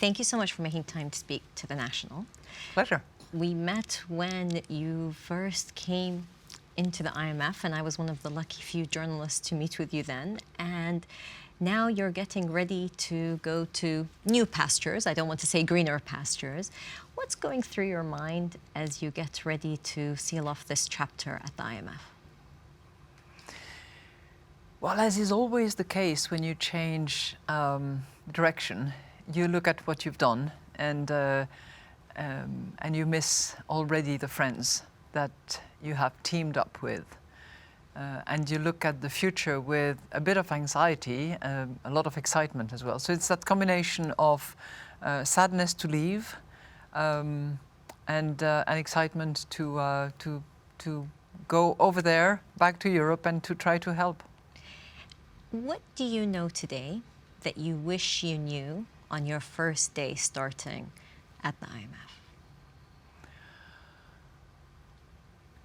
Thank you so much for making time to speak to The National. Pleasure. We met when you first came into the IMF, and I was one of the lucky few journalists to meet with you then. And now you're getting ready to go to new pastures. I don't want to say greener pastures. What's going through your mind as you get ready to seal off this chapter at the IMF? Well, as is always the case when you change direction, you look at what you've done and you miss already the friends that you have teamed up with. And you look at the future with a bit of anxiety, a lot of excitement as well. So it's that combination of sadness to leave and excitement to go over there, back to Europe, and to try to help. What do you know today that you wish you knew on your first day starting at the IMF?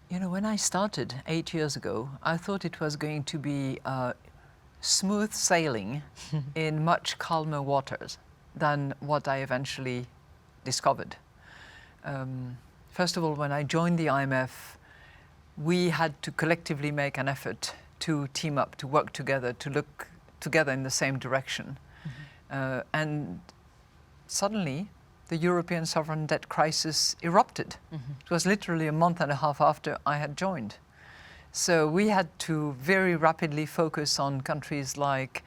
You know, when I started 8 years ago, I thought it was going to be smooth sailing in much calmer waters than what I eventually discovered. First of all, when I joined the IMF, we had to collectively make an effort to team up, to work together, to look together in the same direction. Mm-hmm. And suddenly, the European sovereign debt crisis erupted. Mm-hmm. It was literally a month and a half after I had joined. So we had to very rapidly focus on countries like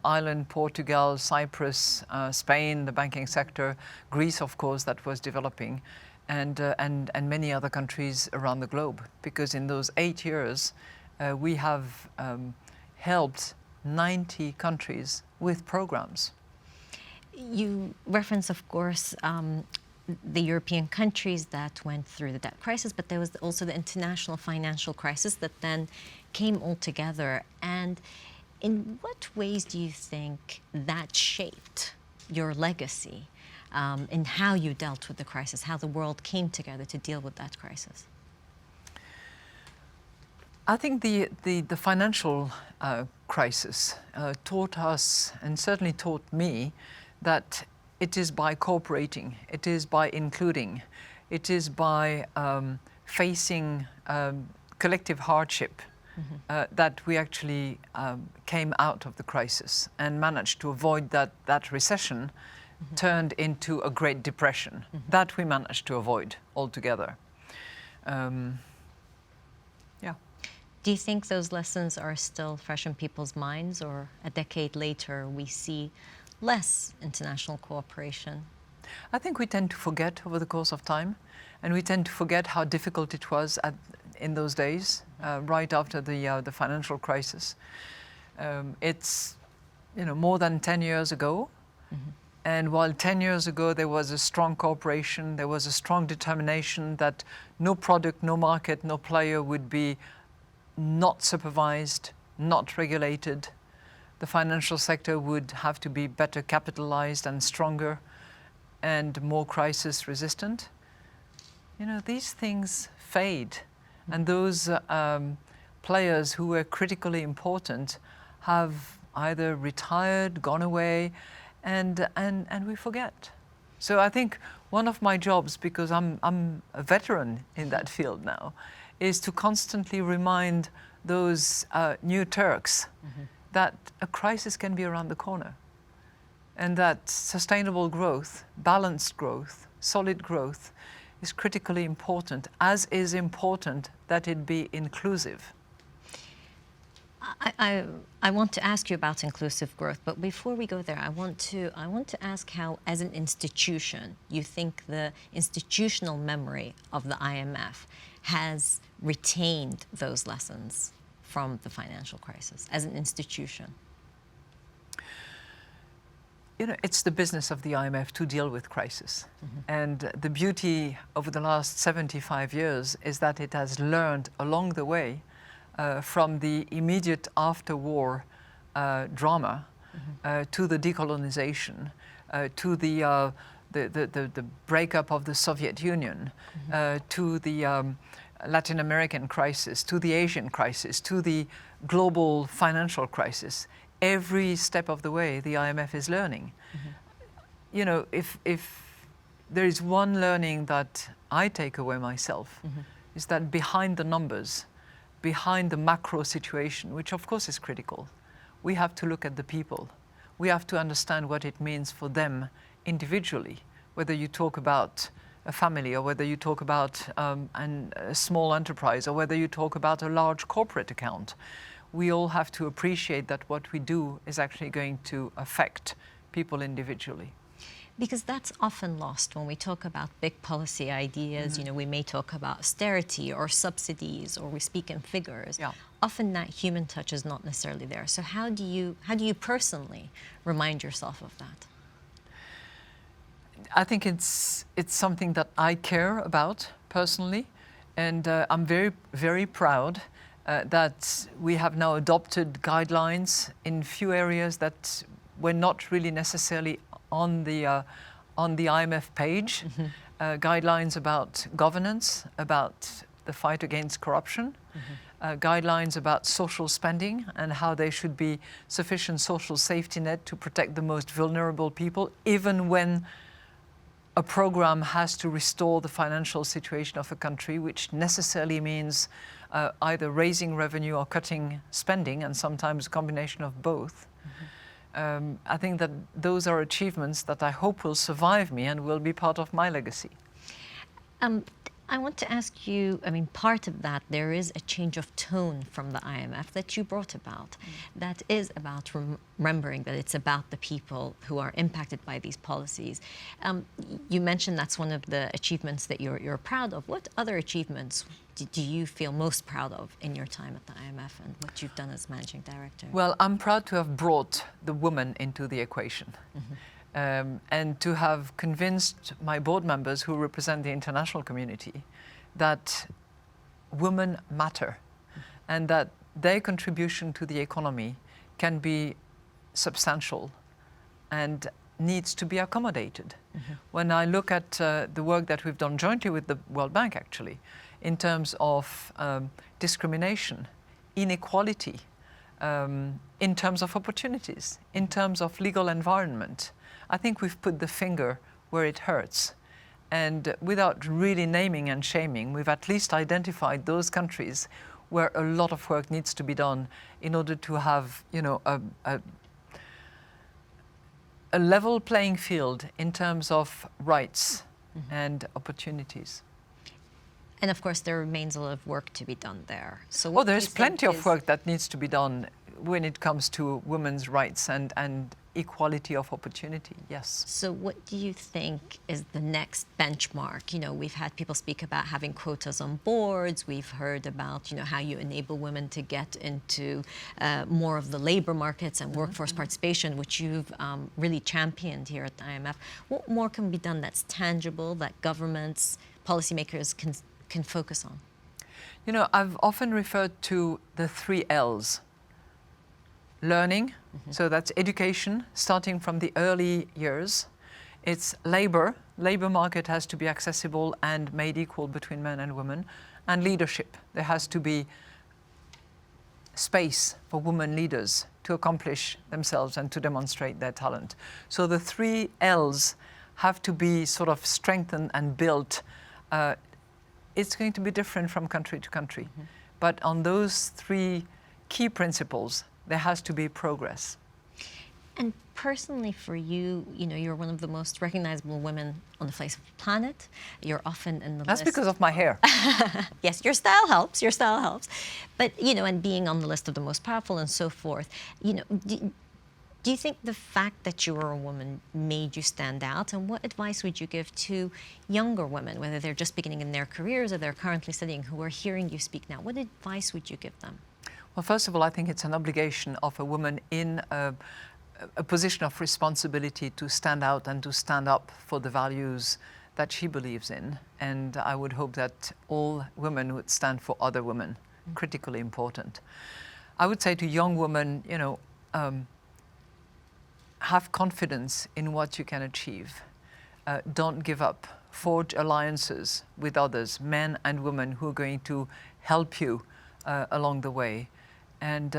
Ireland, Portugal, Cyprus, Spain, the banking sector, Greece, of course, that was developing, and many other countries around the globe. Because in those 8 years, we have helped 90 countries with programs. You reference, of course, the European countries that went through the debt crisis, but there was also the international financial crisis that then came all together. And in what ways do you think that shaped your legacy in how you dealt with the crisis, how the world came together to deal with that crisis? I think the financial crisis taught us, and certainly taught me, that it is by cooperating, it is by including, it is by facing collective hardship that we actually came out of the crisis and managed to avoid that recession turned into a Great Depression. That we managed to avoid altogether. Do you think those lessons are still fresh in people's minds, or a decade later we see less international cooperation? I think we tend to forget over the course of time, and we tend to forget how difficult it was in those days, right after the financial crisis. It's more than 10 years ago, and while 10 years ago there was a strong cooperation, there was a strong determination that no product, no market, no player would be not supervised, not regulated. The financial sector would have to be better capitalized and stronger and more crisis resistant. These things fade, and those players who were critically important have either retired, gone away, and we forget. So I think one of my jobs, because I'm a veteran in that field now, is to constantly remind those new Turks that a crisis can be around the corner, and that sustainable growth, balanced growth, solid growth is critically important, as is important that it be inclusive. I want to ask you about inclusive growth, but before we go there, I want to ask how, as an institution, you think the institutional memory of the IMF has retained those lessons from the financial crisis as an institution. It's the business of the IMF to deal with crisis. And the beauty over the last 75 years is that it has learned along the way from the immediate after-war drama to the decolonization, to the breakup of the Soviet Union, to the Latin American crisis, to the Asian crisis, to the global financial crisis. Every step of the way, the IMF is learning. you know, if there is one learning that I take away myself, is that behind the numbers, behind the macro situation, which of course is critical, we have to look at the people. We have to understand what it means for them individually, whether you talk about a family or whether you talk about a small enterprise or whether you talk about a large corporate account. We all have to appreciate that what we do is actually going to affect people individually. Because that's often lost when we talk about big policy ideas. You know, we may talk about austerity or subsidies, or we speak in figures. Yeah. Often that human touch is not necessarily there. So how do you personally remind yourself of that? I think it's something that I care about personally, and I'm very, very proud that we have now adopted guidelines in few areas that were not really necessarily on the IMF page. Guidelines about governance, about the fight against corruption, guidelines about social spending and how there should be sufficient social safety net to protect the most vulnerable people, even when a program has to restore the financial situation of a country, which necessarily means either raising revenue or cutting spending, and sometimes a combination of both. I think that those are achievements that I hope will survive me and will be part of my legacy. I want to ask you, I mean, part of that, there is a change of tone from the IMF that you brought about, that is about remembering that it's about the people who are impacted by these policies. You mentioned that's one of the achievements that you're proud of. What other achievements do you feel most proud of in your time at the IMF and what you've done as managing director? Well, I'm proud to have brought the woman into the equation. And to have convinced my board members who represent the international community that women matter and that their contribution to the economy can be substantial and needs to be accommodated. When I look at the work that we've done jointly with the World Bank, actually, in terms of discrimination, inequality, in terms of opportunities, in terms of legal environment, I think we've put the finger where it hurts. And without really naming and shaming, we've at least identified those countries where a lot of work needs to be done in order to have, you know, a level playing field in terms of rights and opportunities. And of course, there remains a lot of work to be done there. So well, there's plenty of work that needs to be done when it comes to women's rights and equality of opportunity, yes. So what do you think is the next benchmark? You know, we've had people speak about having quotas on boards. We've heard about, you know, how you enable women to get into more of the labor markets and workforce participation, which you've really championed here at the IMF. What more can be done that's tangible, that governments, policymakers can focus on? You know, I've often referred to the 3 L's. Learning, so that's education, starting from the early years. It's labor. Labor market has to be accessible and made equal between men and women. And leadership. There has to be space for women leaders to accomplish themselves and to demonstrate their talent. So the 3 L's have to be sort of strengthened and built. It's going to be different from country to country. But on those 3 key principles, there has to be progress. And personally for you, you know, you're one of the most recognizable women on the face of the planet. You're often in the That's list. because of my hair. Yes, your style helps, your style helps. But, you know, and being on the list of the most powerful and so forth, you know, do you think the fact that you were a woman made you stand out? And what advice would you give to younger women, whether they're just beginning in their careers or they're currently studying, who are hearing you speak now? What advice would you give them? Well, first of all, I think it's an obligation of a woman in a position of responsibility to stand out and to stand up for the values that she believes in. And I would hope that all women would stand for other women, critically important. I would say to young women, you know, have confidence in what you can achieve. Don't give up. Forge alliances with others, men and women, who are going to help you along the way. And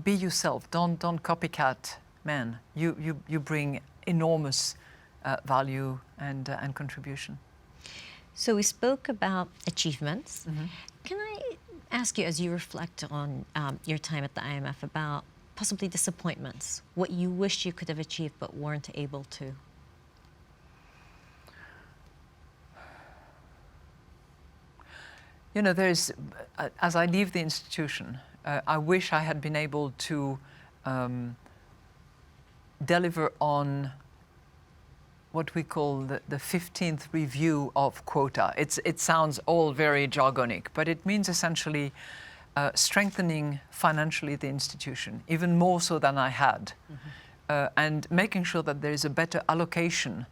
be yourself. Don't copycat men. You bring enormous value and contribution. So we spoke about achievements. Can I ask you, as you reflect on your time at the IMF, about possibly disappointments, what you wish you could have achieved but weren't able to? You know, as I leave the institution, I wish I had been able to deliver on what we call the 15th review of quota. It sounds all very jargonic, but it means essentially strengthening financially the institution, even more so than I had, and making sure that there is a better allocation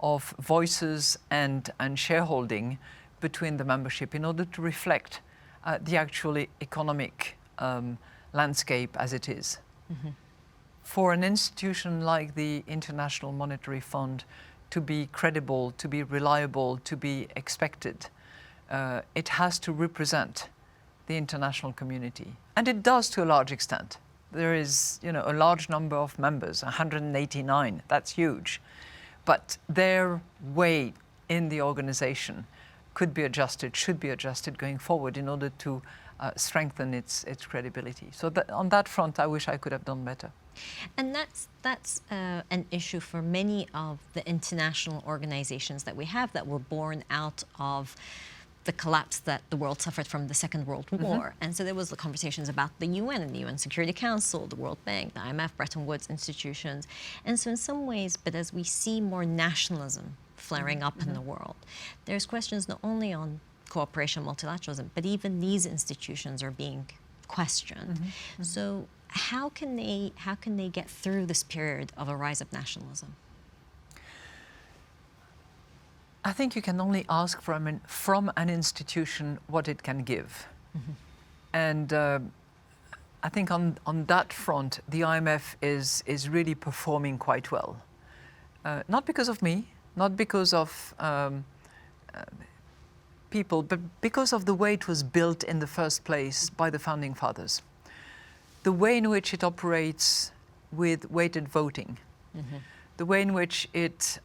of voices and shareholding between the membership in order to reflect the actual economic landscape as it is. For an institution like the International Monetary Fund to be credible, to be reliable, to be expected, it has to represent the international community. And it does to a large extent. There is, you know, a large number of members, 189, that's huge. But their weight in the organization could be adjusted, should be adjusted going forward in order to strengthen its credibility. So on that front, I wish I could have done better. And that's an issue for many of the international organizations that we have that were born out of the collapse that the world suffered from the Second World War. And so there was the conversations about the UN and the UN Security Council, the World Bank, the IMF, Bretton Woods institutions. And so in some ways, but as we see more nationalism flaring up in the world, there's questions not only on cooperation, multilateralism, but even these institutions are being questioned. So how can they get through this period of a rise of nationalism? I think you can only ask from an institution what it can give. And I think on that front, the IMF is really performing quite well. Not because of me, not because of people, but because of the way it was built in the first place by the founding fathers. The way in which it operates with weighted voting, the way in which it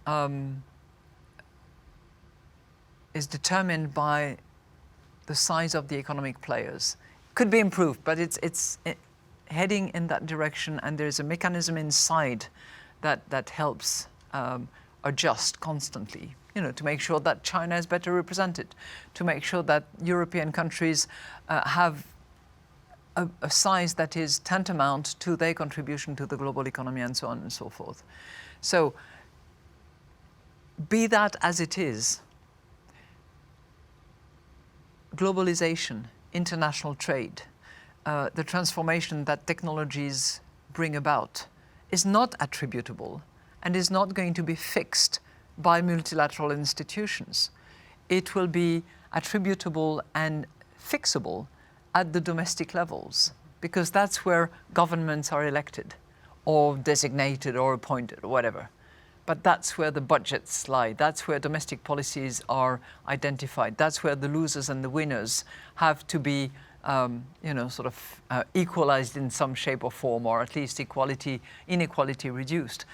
is determined by the size of the economic players could be improved, but it's heading in that direction, and there's a mechanism inside that helps adjust constantly, you know, to make sure that China is better represented, to make sure that European countries have a size that is tantamount to their contribution to the global economy, and so on and so forth. So, be that as it is, globalization, international trade, the transformation that technologies bring about is not attributable and is not going to be fixed by multilateral institutions. It will be attributable and fixable at the domestic levels, because that's where governments are elected or designated or appointed or whatever. But that's where the budgets lie. That's where domestic policies are identified. That's where the losers and the winners have to be, equalized in some shape or form, or at least inequality reduced.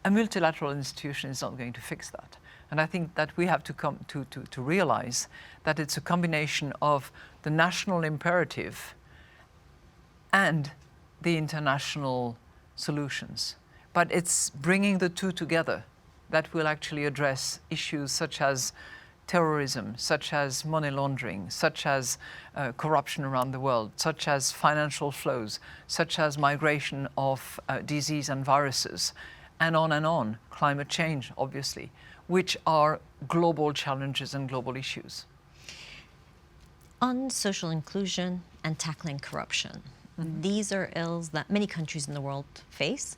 A multilateral institution is not going to fix that. And I think that we have to come to realize that it's a combination of the national imperative and the international solutions. But it's bringing the two together that will actually address issues such as terrorism, such as money laundering, such as corruption around the world, such as financial flows, such as migration of disease and viruses, and on, climate change, obviously, which are global challenges and global issues. On social inclusion and tackling corruption, these are ills that many countries in the world face,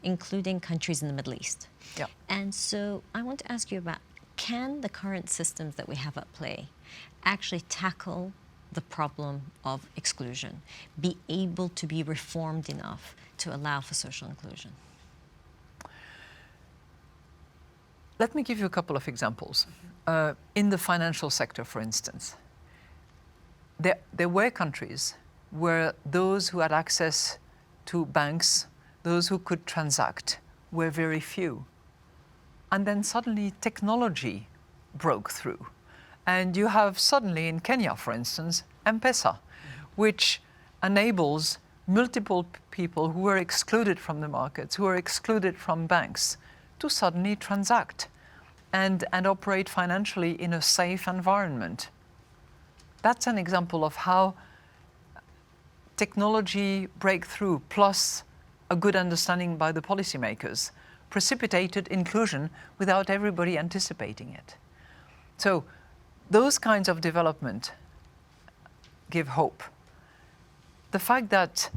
including countries in the Middle East. Yeah. And so I want to ask you about, can the current systems that we have at play actually tackle the problem of exclusion, be able to be reformed enough to allow for social inclusion? Let me give you a couple of examples. In the financial sector, for instance, there were countries where those who had access to banks, those who could transact, were very few. and then suddenly technology broke through. And you have suddenly in Kenya, for instance, M-Pesa, which enables multiple people who were excluded from the markets, who were excluded from banks, to suddenly transact and operate financially in a safe environment. That's an example of how technology breakthrough plus a good understanding by the policymakers precipitated inclusion without everybody anticipating it. So those kinds of development give hope. The fact that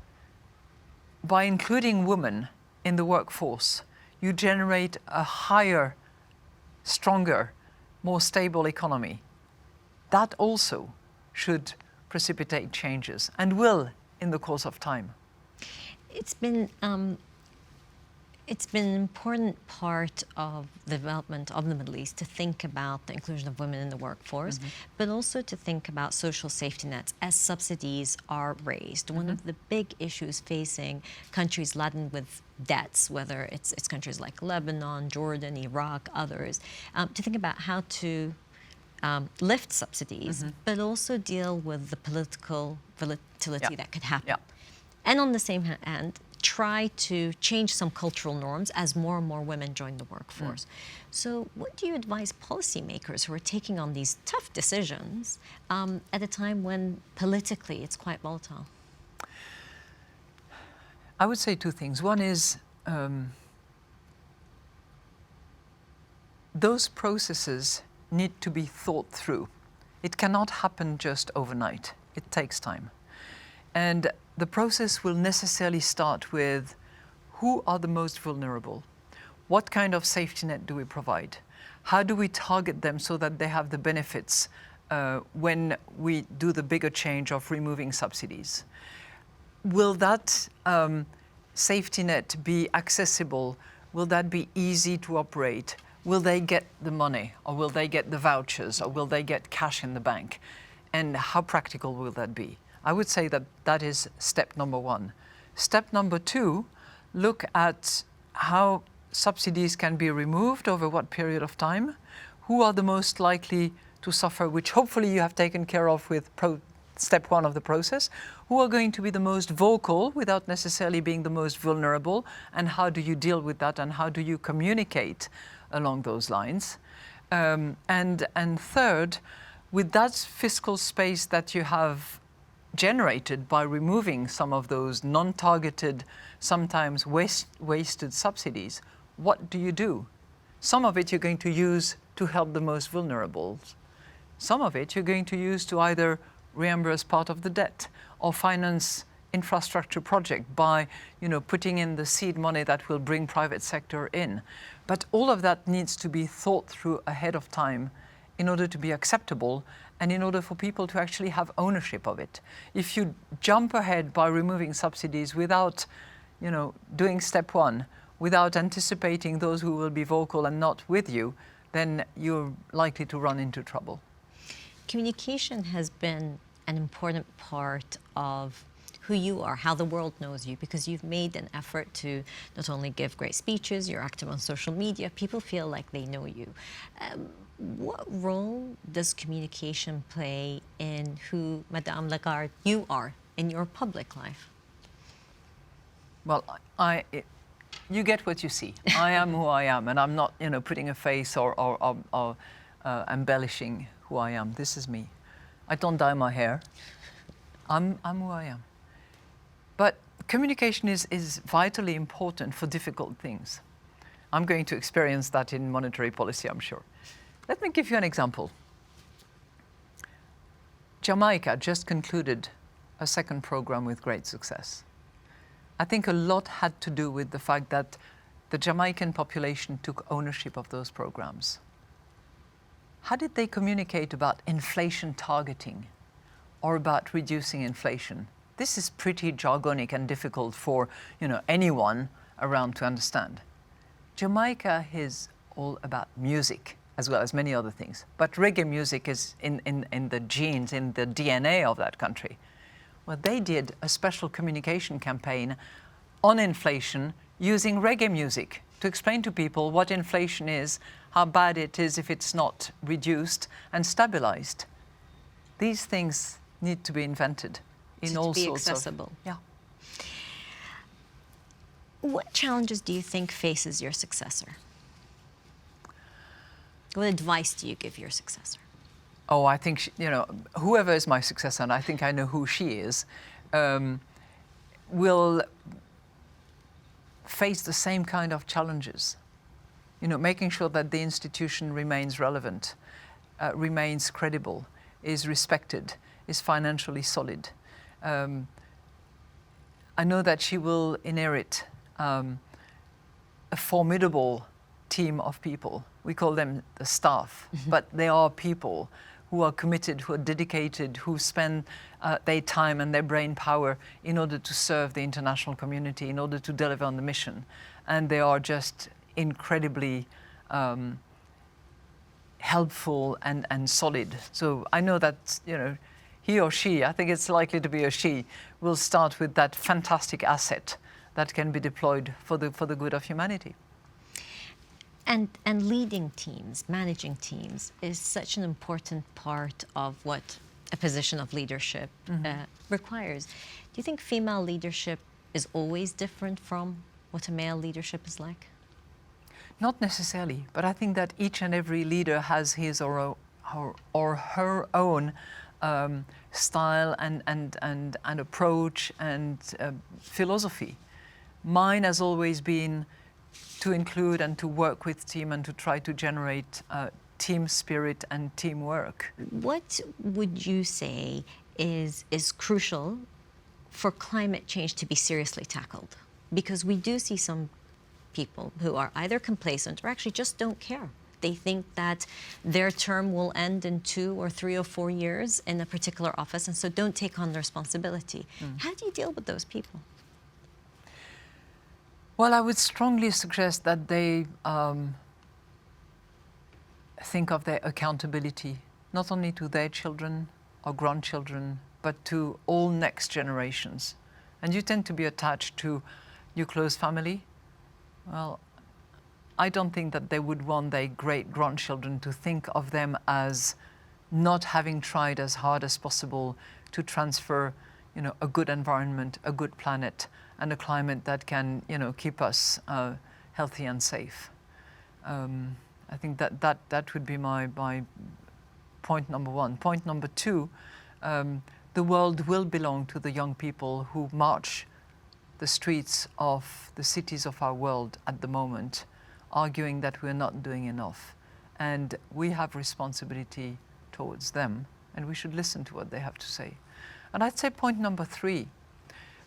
by including women in the workforce, you generate a higher, stronger, more stable economy, that also should precipitate changes and will in the course of time. It's been an important part of the development of the Middle East to think about the inclusion of women in the workforce, but also to think about social safety nets as subsidies are raised. One of the big issues facing countries laden with debts, whether it's countries like Lebanon, Jordan, Iraq, others, to think about how to lift subsidies, but also deal with the political volatility that could happen. And on the same hand, try to change some cultural norms as more and more women join the workforce. So what do you advise policymakers who are taking on these tough decisions at a time when politically it's quite volatile? I would say two things. One is those processes need to be thought through. It cannot happen just overnight. It takes time. And the process will necessarily start with who are the most vulnerable? What kind of safety net do we provide? How do we target them so that they have the benefits when we do the bigger change of removing subsidies? Will that safety net be accessible? Will that be easy to operate? Will they get the money, or will they get the vouchers, or will they get cash in the bank? And how practical will that be? I would say that that is step number one. Step number two, look at how subsidies can be removed over what period of time, who are the most likely to suffer, which hopefully you have taken care of with step one of the process, who are going to be the most vocal without necessarily being the most vulnerable, and how do you deal with that, and how do you communicate along those lines. And third, with that fiscal space that you have generated by removing some of those non-targeted, sometimes wasted subsidies, what do you do? Some of it you're going to use to help the most vulnerable. Some of it you're going to use to either reimburse part of the debt or finance infrastructure project by, putting in the seed money that will bring private sector in. But all of that needs to be thought through ahead of time in order to be acceptable and in order for people to actually have ownership of it. If you jump ahead by removing subsidies without, doing step one, without anticipating those who will be vocal and not with you, then you're likely to run into trouble. Communication has been an important part of who you are, how the world knows you, because you've made an effort to not only give great speeches, you're active on social media, people feel like they know you. What role does communication play in who, Madame Lagarde, you are in your public life? Well, you get what you see. I am who I am, and I'm not, putting a face or embellishing who I am. This is me. I don't dye my hair. I'm who I am. But communication is vitally important for difficult things. I'm going to experience that in monetary policy, I'm sure. Let me give you an example. Jamaica just concluded a second program with great success. I think a lot had to do with the fact that the Jamaican population took ownership of those programs. How did they communicate about inflation targeting or about reducing inflation? This is pretty jargonic and difficult for anyone around to understand. Jamaica is all about music, as well as many other things. But reggae music is in the genes, in the DNA of that country. Well, they did a special communication campaign on inflation using reggae music to explain to people what inflation is, how bad it is if it's not reduced and stabilized. These things need to be invented in all to be sorts accessible. of... Yeah. What challenges do you think faces your successor? What advice do you give your successor? Oh, I think, whoever is my successor, and I think I know who she is, will face the same kind of challenges. Making sure that the institution remains relevant, remains credible, is respected, is financially solid. I know that she will inherit a formidable team of people. We call them the staff, but they are people who are committed, who are dedicated, who spend their time and their brain power in order to serve the international community, in order to deliver on the mission. And they are just incredibly helpful and solid. So I know that, he or she, I think it's likely to be a she, will start with that fantastic asset that can be deployed for the good of humanity. And leading teams, managing teams, is such an important part of what a position of leadership requires. Do you think female leadership is always different from what a male leadership is like? Not necessarily, but I think that each and every leader has his or her own style and approach and philosophy. Mine has always been to include and to work with team and to try to generate team spirit and teamwork. What would you say is crucial for climate change to be seriously tackled? Because we do see some people who are either complacent or actually just don't care. They think that their term will end in 2 or 3 or 4 years in a particular office, and so don't take on the responsibility. How do you deal with those people? Well, I would strongly suggest that they think of their accountability, not only to their children or grandchildren, but to all next generations. And you tend to be attached to your close family. Well, I don't think that they would want their great-grandchildren to think of them as not having tried as hard as possible to transfer, a good environment, a good planet, and a climate that can, keep us healthy and safe. I think that would be my point number one. Point number two, the world will belong to the young people who march the streets of the cities of our world at the moment, arguing that we're not doing enough. And we have responsibility towards them, and we should listen to what they have to say. And I'd say point number three,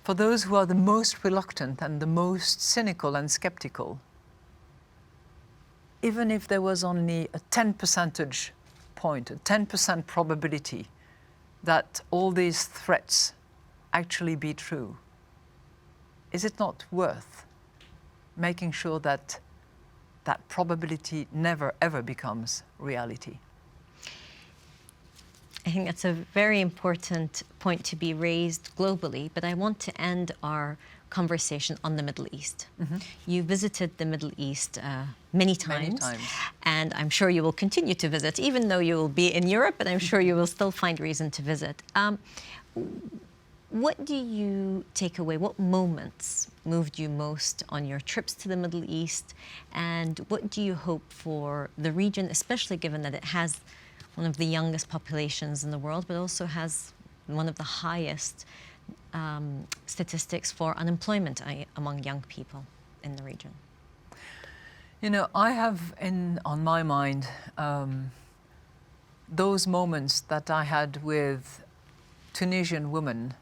for those who are the most reluctant and the most cynical and skeptical, even if there was only a 10 percentage point, a 10% probability that all these threats actually be true, is it not worth making sure that that probability never ever becomes reality? I think that's a very important point to be raised globally, but I want to end our conversation on the Middle East. You visited the Middle East many times, and I'm sure you will continue to visit, even though you will be in Europe, but I'm sure you will still find reason to visit. What do you take away? What moments moved you most on your trips to the Middle East? And what do you hope for the region, especially given that it has one of the youngest populations in the world, but also has one of the highest statistics for unemployment among young people in the region? I have on my mind those moments that I had with Tunisian women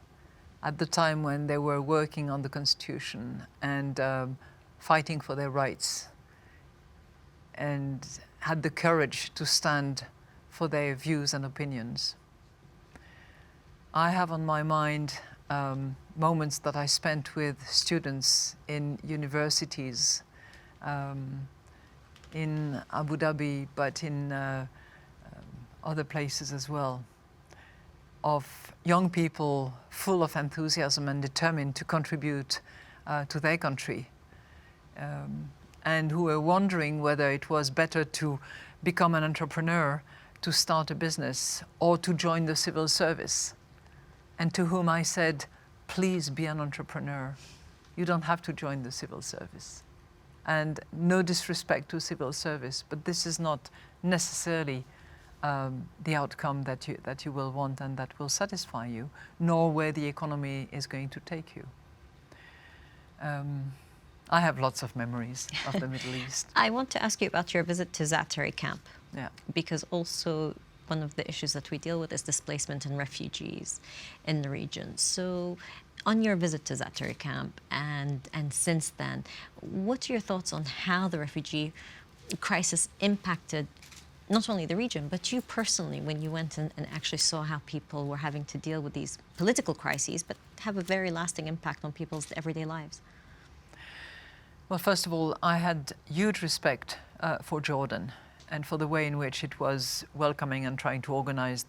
at the time when they were working on the constitution and fighting for their rights and had the courage to stand for their views and opinions. I have on my mind moments that I spent with students in universities in Abu Dhabi, but in other places as well, of young people full of enthusiasm and determined to contribute to their country. and who were wondering whether it was better to become an entrepreneur, to start a business, or to join the civil service. And to whom I said, please be an entrepreneur. You don't have to join the civil service. And no disrespect to civil service, but this is not necessarily the outcome that you will want and that will satisfy you, nor where the economy is going to take you. I have lots of memories of the Middle East. I want to ask you about your visit to Zaatari camp. Yeah. Because also one of the issues that we deal with is displacement and refugees in the region. So on your visit to Zaatari camp and since then, what are your thoughts on how the refugee crisis impacted not only the region, but you personally, when you went and actually saw how people were having to deal with these political crises, but have a very lasting impact on people's everyday lives? Well, first of all, I had huge respect for Jordan and for the way in which it was welcoming and trying to organize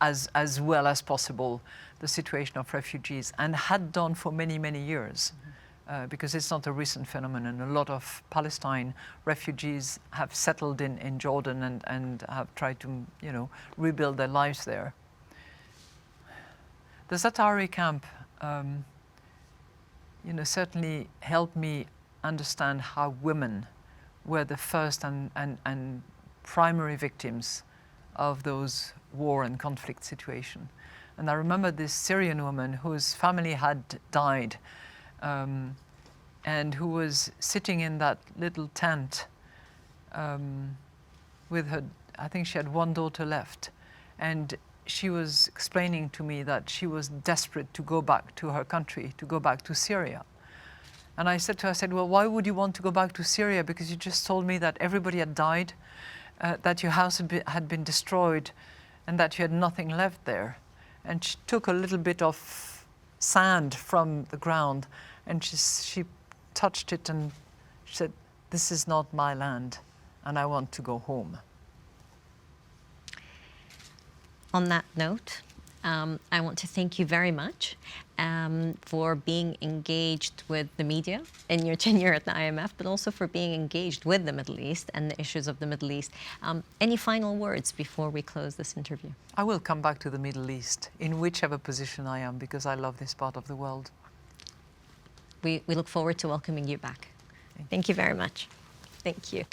as well as possible the situation of refugees, and had done for many, many years. Because it's not a recent phenomenon. A lot of Palestine refugees have settled in Jordan and have tried to, rebuild their lives there. The Zaatari camp, certainly helped me understand how women were the first and primary victims of those war and conflict situation. And I remember this Syrian woman whose family had died, and who was sitting in that little tent with her, I think she had one daughter left, and she was explaining to me that she was desperate to go back to her country, to go back to Syria. And I said to her, well, why would you want to go back to Syria? Because you just told me that everybody had died, that your house had been destroyed, and that you had nothing left there. And she took a little bit of sand from the ground, and she touched it and she said, this is not my land, and I want to go home. On that note, I want to thank you very much for being engaged with the media in your tenure at the IMF, but also for being engaged with the Middle East and the issues of the Middle East. Any final words before we close this interview? I will come back to the Middle East in whichever position I am, because I love this part of the world. We look forward to welcoming you back. Thank you very much. Thank you.